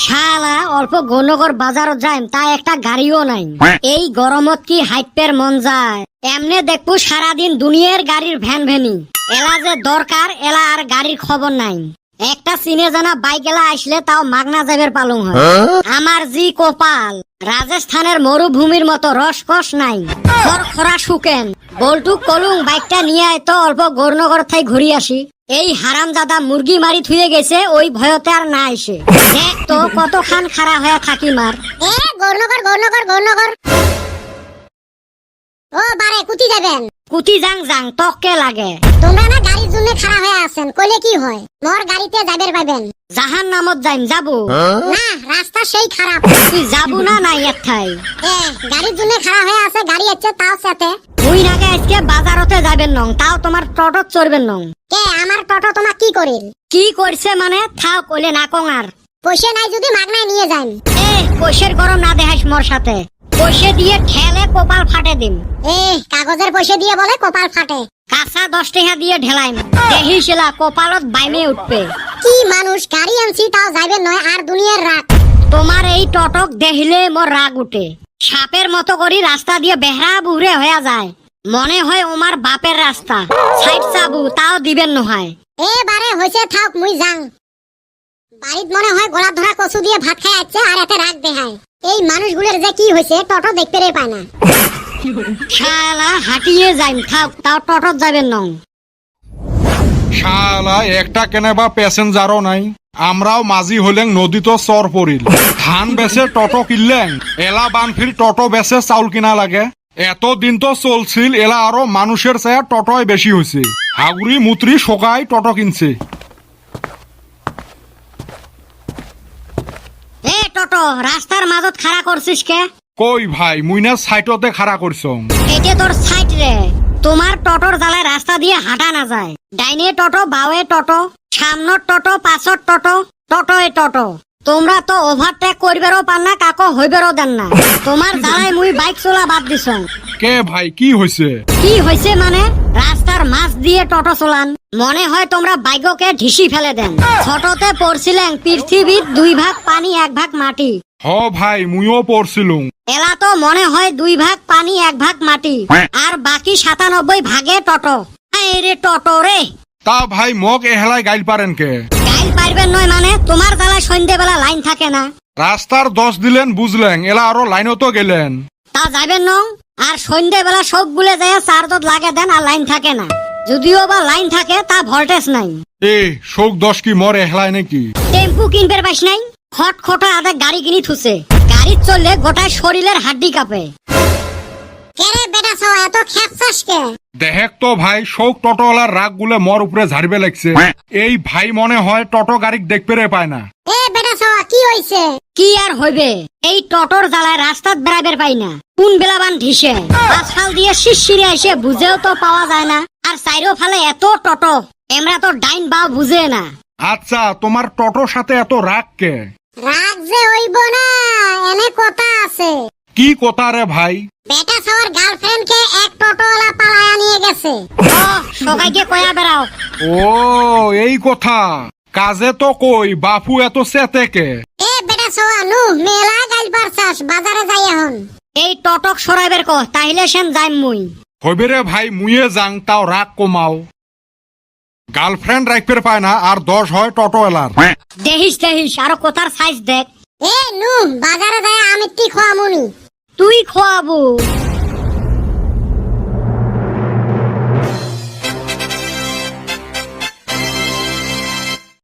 শালা অল্প গণগর বাজারত যাইম তা একটা গাড়িও নাই। এই গরমত কি হাইপের মন যায়। এমনে দেখবো সারাদিন দুনিয়ার গাড়ির ভ্যান ভ্যানি। এলা যে দরকার এলা আর গাড়ির খবর নাই। একটা চিনে জানা বাইক এলা আসলে তাও মাগনা যাবের পালং হয়। আমার জি কপাল, রাজস্থানের মরুভূমির মতো রসকস নাই, খরা শুকেন। বল্টু কলুং বাইকটা নিয়ে আয় তো অল্প গৌরনগর থাই ঘুরি আসি। এই হারাম দাদা মুরগি মারি থুয়ে গেছে, ওই ভয়তে আর না এসে। দেখ তো কতখান খাড়া হয়ে থাকি মার। গৌরনগর ও বারে কুতি যাবেন? কুতি যাং যাং তককে লাগে। তোমরা না গাড়ির জন্য খাড়া হয়ে আছেন, কইলে কি হয়? মোর গাড়িতে যাবের পাবেন। জাহান নামত যাইম যাবো না, রাস্তা সেই খারাপ। তুই যাবো না নাই এথাই? গাড়ির জন্য খাড়া হয়ে আছে, গাড়ি হচ্ছে তাও সাথে। মুই নাগে আজকে বাজারতে যাবেন নং, তাও তোমার টোটোত চড়বেন নং। কে আমার টোটো তোমার কি করিল? কি করছে মানে থাও কইলে না কং আর। পয়সা নাই যদি মাগনায় নিয়ে যান। পয়সার গরম না দেখাইস মোর সাথে। পয়সা দিয়ে ঠেলে কপাল ফাটে দিম। কাগজের পয়সা দিয়ে বলে কপাল ফাটে। কাঁচা 10 টাকা দিয়ে ঢেলাইম, দেখিছিলা কপালত বাইমে উঠবে। কি মানুষ, গাড়ি আনছি তাও যাইবেন নয় আর দুনিয়ার রাগ। তোমার এই টটক দেখিলে মোর রাগ উঠে। সাপের মতো করি রাস্তা দিয়ে বেহরা বুহরে হয়ে যায়। মনে হয় ওমার বাপের রাস্তা। সাইড চাবু তাও দিবেন নহয়। বারে হয়েছে থাক, মুই যাং। বাড়িত মনে হয় গোলা ধরা কচু দিয়ে ভাত খাই আছে আর এতে রাগ দেখায়। এই মানুষগুলোর যে কি হয়েছে টোটো দেখতে পায় না। শালা হাঁটিয়ে যাইম থাক, তাও টটত যাবেন নং। শালা একটা কেনেবা প্যাসেঞ্জারও নাই। আমরাও মাঝি হলেন নদীতো চর পড়িল। ধান বেচে টোটো কিনলেন, এলা বানফির টোটো বেচে চাউল কিনা লাগে। এতদিন তো চলছিল, এলা আরো মানুষের চেয়ে টোটোয় বেশি হয়েছে। হাগুড়ি মুত্রি শোকাই টোটো কিনছে। টোটো রাস্তার মাজত খাড়া করছিস কে? কই ভাই, মুইনা সাইটতে খাড়া করছ। এটা তোর সাইড রে। তোমার টোটোর জ্বালায় রাস্তা দিয়ে হাঁটা না যায়। ডাইনে টোটো, বাওয়ে টোটো, সামনের টোটো, পাঁচর টোটো, টোটোয় টোটো। তোমরা তো ওভারটেক করবেরও পান না, কাকো হইবেরও দেন না। তোমার জ্বালায় মুই বাইক চলা বাদ দিছ। কে ভাই কি হয়েছে? কি হয়েছে মানে? রাস্তার মাছ দিয়ে টোটো চলান, মনে হয় তোমরা বাইককে ঢিসি ফেলে দেন। ছোটতে পড়ছিলেন পৃথিবীর 2 ভাগ পানি 1 ভাগ মাটি। হ ভাই, মুইও পড়ছিলুম। এলা তো মনে হয় 2 ভাগ পানি 1 ভাগ মাটি, আর বাকি 97 ভাগে টোটো। রে টোটো রে। তা ভাই মগ এহেলায় গাইল পারেন কে? গাইল পারবেন নয় মানে? তোমার জ্বালায় সন্ধ্যেবেলা লাইন থাকে না। রাস্তার 10 দিলেন বুঝলেন, এলা আরো লাইনও তো গেলেন। তা যাবেন নং। আর সন্ধ্যেবেলা সব গুলে যায় চার্জত লাগে দেন আর লাইন থাকে না। যদিও বা লাইন থাকে তা ভোল্টেজ নাই। শোক 10 কি মর এহলায় নাকি? টেম্পু কিনবে পাইস নাই? খট খটা আদা গাড়ি কিনি থুছে। গাড়ি চললে গোটায় শরীরের হাড্ডি কাঁপে। কেরে বেটা সব এত খেপছাস কে? দেখ তো ভাই, শোক টোটোওয়ালার রাগ গুলে মর উপরে ঝাড়বে লাগছে। এই ভাই মনে হয় টোটো গাড়ি দেখতে রে পায় না। বেটা সব কি হইছে? কি আর হইবে, এই টোটোর জ্বালায় রাস্তাত বেড়াবের পাই না। কোন বেলাবান ঢিসে আজকাল দিয়ে শিরশিরে এসে বুঝেও তো পাওয়া যায় না। আর চাইরো ফালে এত টোটো, এমরা তো ডাইন বাও বুঝে না। আচ্ছা, তোমার টোটোর সাথে এত রাগ কে? রাগ যে হইব না, এনে কথা আছে। কি কথা রে ভাই? বেটা সবার গার্লফ্রেন্ড কে এক টোটোওয়ালা পালায়া নিয়ে গেছে। সবাইকে কয়া বেড়াও। ও এই কথা। কাজে তো কই বাপু এত চেতে কে? বেটা সবা নু মেলা গাইল পারছাস, বাজারে যাই এখন। এই টটক সরাইবের কহ, তাইলে সেন যাইম মুই। হইবে রে ভাই, মুইয়ে যাং, তাও রাগ কমাও। গার্লফ্রেন্ড রাখতে পায় না আর 10 হয় টোটোওয়ালার। দেখিস দেখিস আরো কোথার সাইজ দেখ। নু বাজারে যায় আমি টি খোয়ামুনি। তুই খোয়াবো?